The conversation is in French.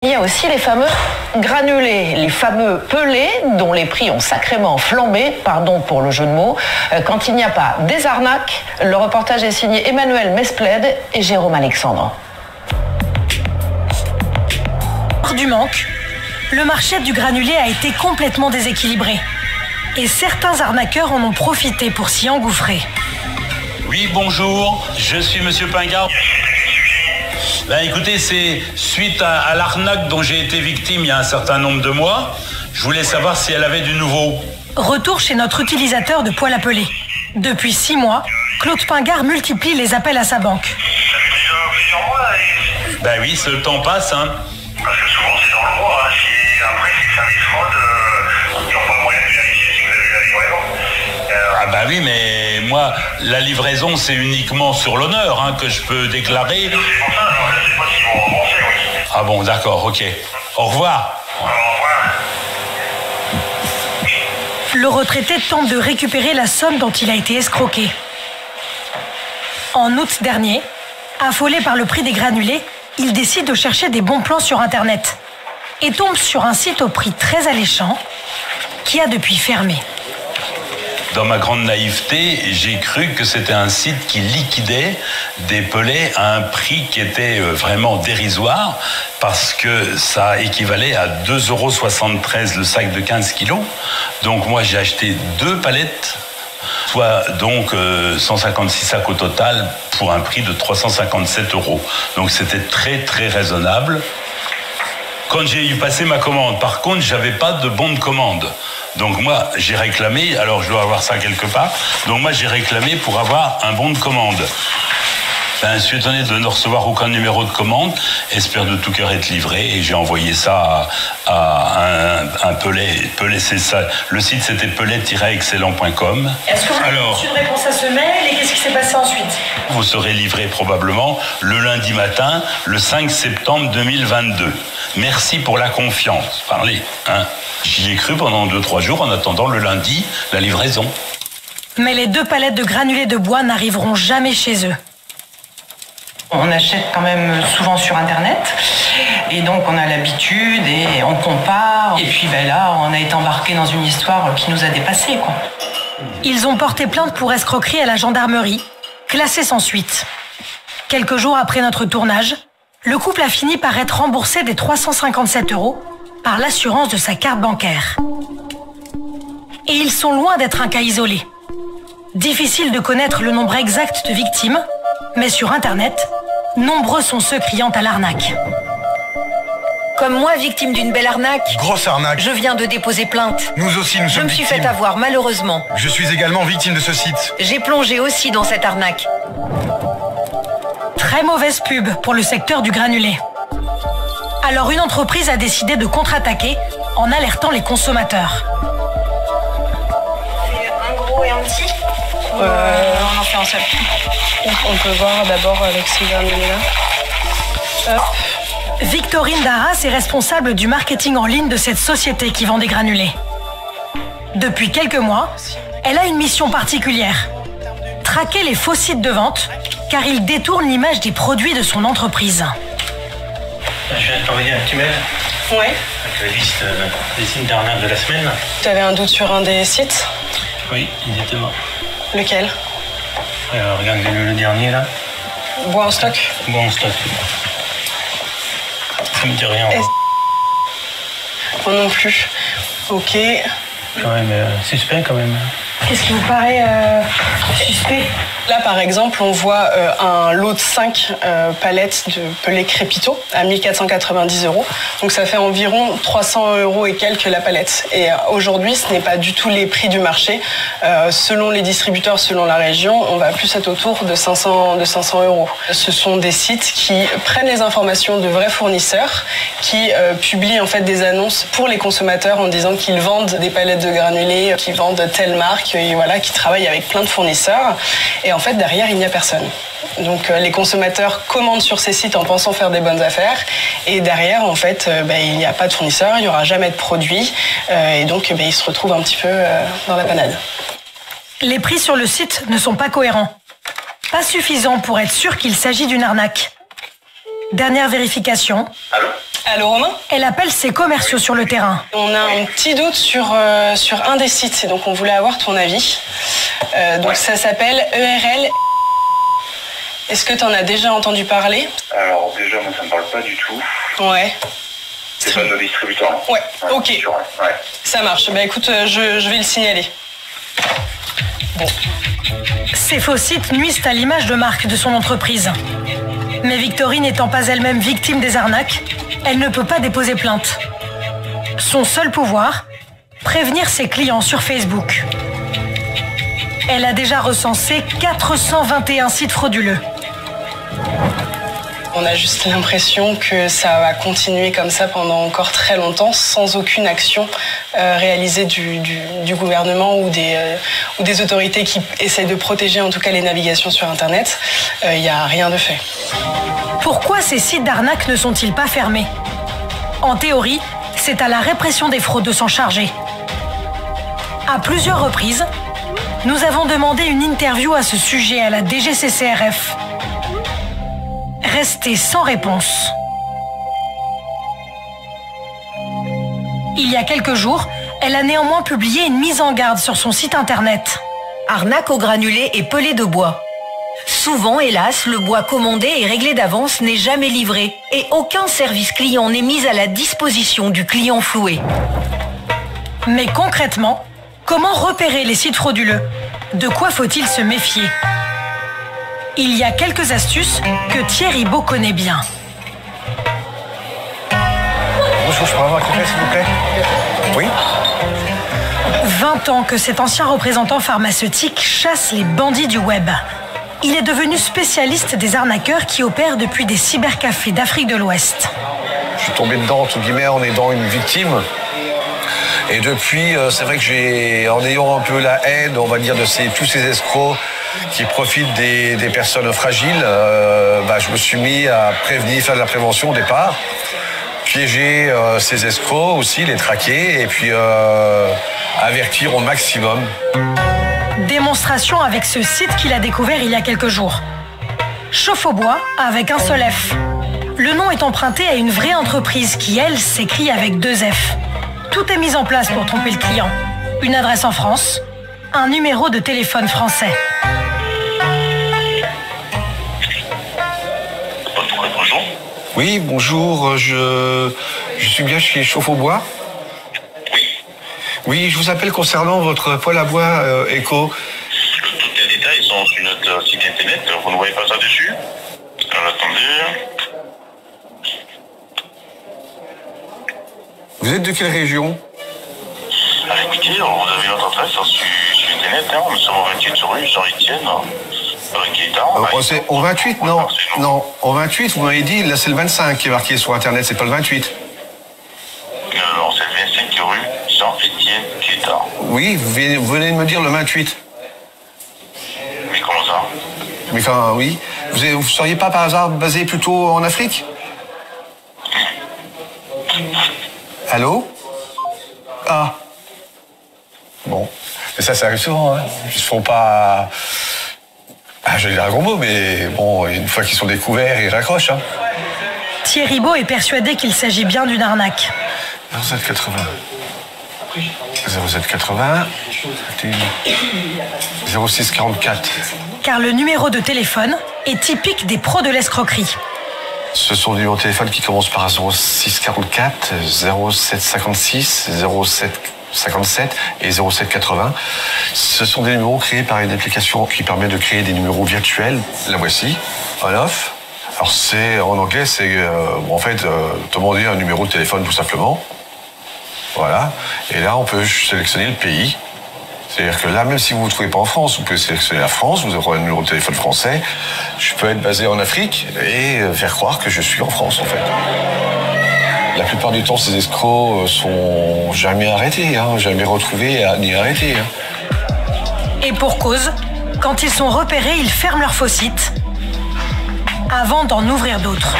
Il y a aussi les fameux granulés, les fameux pelés dont les prix ont sacrément flambé, pardon pour le jeu de mots, quand il n'y a pas des arnaques. Le reportage est signé Emmanuel Mesplède et Jérôme Alexandre. Du manque, le marché du granulé a été complètement déséquilibré. Et certains arnaqueurs en ont profité pour s'y engouffrer. Oui, bonjour, je suis Monsieur Pingard. Ben écoutez, c'est suite à l'arnaque dont j'ai été victime il y a un certain nombre de mois. Je voulais savoir si elle avait du nouveau. Retour chez notre utilisateur de poêle à peler. Depuis 6 mois, Claude Pingard multiplie les appels à sa banque. Ça fait déjà plusieurs mois et... Ben oui, le temps passe, hein. Parce que souvent c'est dans le mois, hein. Après c'est service fraude, ils n'ont pas le moyen de vérifier si vous avez eu la livraison. Ah bah oui, mais moi, la livraison, c'est uniquement sur l'honneur hein, que je peux déclarer. C'est pour ça, alors je ne sais pas s'ils vont rembourser, oui. Ah bon, d'accord, ok. Au revoir. Au revoir. Le retraité tente de récupérer la somme dont il a été escroqué. En août dernier, affolé par le prix des granulés, il décide de chercher des bons plans sur Internet et tombe sur un site au prix très alléchant qui a depuis fermé. Dans ma grande naïveté, j'ai cru que c'était un site qui liquidait des pelets à un prix qui était vraiment dérisoire parce que ça équivalait à 2,73 € le sac de 15 kilos. Donc moi j'ai acheté 2 palettes, soit donc 156 sacs au total pour un prix de 357 €. Donc c'était très très raisonnable. Quand j'ai eu passé ma commande, par contre, j'avais pas de bon de commande. Donc moi, j'ai réclamé, alors je dois avoir ça quelque part, donc moi j'ai réclamé pour avoir un bon de commande. Ben, je suis étonné de ne recevoir aucun numéro de commande, espère de tout cœur être livré, et j'ai envoyé ça à un pelet, c'est ça. Le site c'était pelet-excellent.com. Est-ce que vous avez reçu une réponse à ce mail et qu'est-ce qui s'est passé ensuite? Vous serez livré probablement le lundi matin, le 5 septembre 2022. Merci pour la confiance. Parlez, hein. J'y ai cru pendant 2-3 jours en attendant le lundi, la livraison. Mais les 2 palettes de granulés de bois n'arriveront jamais chez eux. On achète quand même souvent sur Internet et donc on a l'habitude et on compare. Et puis là, on a été embarqué dans une histoire qui nous a dépassés, quoi. Ils ont porté plainte pour escroquerie à la gendarmerie, classée sans suite. Quelques jours après notre tournage, le couple a fini par être remboursé des 357 € par l'assurance de sa carte bancaire. Et ils sont loin d'être un cas isolé. Difficile de connaître le nombre exact de victimes, mais sur Internet, nombreux sont ceux criant à l'arnaque. Comme moi, victime d'une belle arnaque. Grosse arnaque. Je viens de déposer plainte. Nous aussi, nous sommes victimes. Je me suis fait avoir, malheureusement. Je suis également victime de ce site. J'ai plongé aussi dans cette arnaque. Très mauvaise pub pour le secteur du granulé. Alors une entreprise a décidé de contre-attaquer en alertant les consommateurs. C'est un gros et un petit On en fait un seul. On peut voir d'abord avec ces granulés-là. Victorine Darras est responsable du marketing en ligne de cette société qui vend des granulés. Depuis quelques mois, elle a une mission particulière. Traquer les faux sites de vente, car ils détournent l'image des produits de son entreprise. Je viens de t'envoyer un petit mail Ouais. avec la liste des sites d'arnaque de la semaine. Tu avais un doute sur un des sites? Oui, exactement. Lequel? Regarde le dernier là. Bois en stock. Bon, en stock. Ça me dit rien. Moi non plus. Ok. Quand même suspect quand même. Qu'est-ce qui vous paraît suspect? Là, par exemple, on voit un lot de 5 palettes de pelés Crépito à 1490 €. Donc ça fait environ 300 € et quelques la palette. Et aujourd'hui, ce n'est pas du tout les prix du marché. Selon les distributeurs, selon la région, on va plus être autour de 500 €. Ce sont des sites qui prennent les informations de vrais fournisseurs, qui publient en fait des annonces pour les consommateurs en disant qu'ils vendent des palettes de granulés, qu'ils vendent telle marque, et voilà, qui travaillent avec plein de fournisseurs. Et en fait, derrière, il n'y a personne. Donc, les consommateurs commandent sur ces sites en pensant faire des bonnes affaires. Et derrière, en fait, il n'y a pas de fournisseur, il n'y aura jamais de produit. Et donc, ils se retrouvent un petit peu dans la panade. Les prix sur le site ne sont pas cohérents. Pas suffisants pour être sûr qu'il s'agit d'une arnaque. Dernière vérification. Allô? Allô Romain? Elle appelle ses commerciaux sur le terrain. On a un petit doute sur un des sites, et donc on voulait avoir ton avis. Donc ça s'appelle ERL. Est-ce que tu en as déjà entendu parler? Alors déjà, moi ça me parle pas du tout. Ouais. C'est pas nos distributeurs. Non. Ouais, ok. Sûr, ouais. Ça marche. Bah écoute, je vais le signaler. Bon. Ces faux sites nuisent à l'image de marque de son entreprise. Mais Victorine n'étant pas elle-même victime des arnaques, elle ne peut pas déposer plainte. Son seul pouvoir, prévenir ses clients sur Facebook. Elle a déjà recensé 421 sites frauduleux. On a juste l'impression que ça va continuer comme ça pendant encore très longtemps, sans aucune action réalisée du gouvernement ou des autorités qui essayent de protéger en tout cas les navigations sur Internet. Il n'y a rien de fait. Pourquoi ces sites d'arnaque ne sont-ils pas fermés? En théorie, c'est à la répression des fraudes de s'en charger. À plusieurs reprises, nous avons demandé une interview à ce sujet à la DGCCRF. Restée sans réponse. Il y a quelques jours, elle a néanmoins publié une mise en garde sur son site internet. Arnaque au granulé et pelé de bois. Souvent, hélas, le bois commandé et réglé d'avance n'est jamais livré et aucun service client n'est mis à la disposition du client floué. Mais concrètement, comment repérer les sites frauduleux? De quoi faut-il se méfier? Il y a quelques astuces que Thierry Beau connaît bien. Bonjour, je pourrais avoir quelqu'un, s'il vous plaît? Oui? 20 ans que cet ancien représentant pharmaceutique chasse les bandits du web. Il est devenu spécialiste des arnaqueurs qui opèrent depuis des cybercafés d'Afrique de l'Ouest. Je suis tombé dedans, entre guillemets, en aidant une victime. Et depuis, c'est vrai que en ayant un peu la haine, on va dire, de tous ces escrocs qui profitent des personnes fragiles, je me suis mis à faire de la prévention au départ, piéger ces escrocs aussi, les traquer et puis avertir au maximum. Démonstration avec ce site qu'il a découvert il y a quelques jours. Chauffe au bois avec un seul F. Le nom est emprunté à une vraie entreprise qui, elle, s'écrit avec 2 F. Tout est mis en place pour tromper le client. Une adresse en France, un numéro de téléphone français. Bonjour. Oui, bonjour, je suis bien chez Chauffe au bois. Oui, je vous appelle concernant votre poêle à bois Eco. Tous les détails sont sur notre site internet. Vous ne voyez pas ça dessus? Alors attendez. Vous êtes de quelle région? Écoutez, vous avez notre adresse sur internet. Nous sommes au 28 rue Jean-Étienne. C'est au 28, non, au 28, vous m'avez dit, là c'est le 25 qui est marqué sur internet, c'est pas le 28. Non, c'est le 25 rue Jean-Étienne Quétard. Oui, vous venez de me dire le 28. Mais comment ça? Mais enfin, oui. Vous seriez pas par hasard basé plutôt en Afrique? Allô? Ah. Bon. Mais ça arrive souvent, hein. Ils se font pas... je vais dire un gros mot, mais bon, une fois qu'ils sont découverts, ils raccrochent, hein. Thierry Beau est persuadé qu'il s'agit bien d'une arnaque. 0780. 0780. 0644. Car le numéro de téléphone est typique des pros de l'escroquerie. Ce sont des numéros de téléphone qui commencent par 0644, 0756, 0757 et 0780. Ce sont des numéros créés par une application qui permet de créer des numéros virtuels. La voici, on-off. Alors en anglais, c'est demander un numéro de téléphone tout simplement. Voilà. Et là, on peut sélectionner le pays. C'est-à-dire que là, même si vous ne vous trouvez pas en France, vous pouvez sélectionner la France, vous aurez un numéro de téléphone français. Je peux être basé en Afrique et faire croire que je suis en France, en fait. La plupart du temps, ces escrocs sont jamais arrêtés, jamais retrouvés ni arrêtés. Et pour cause, quand ils sont repérés, ils ferment leur faux site avant d'en ouvrir d'autres.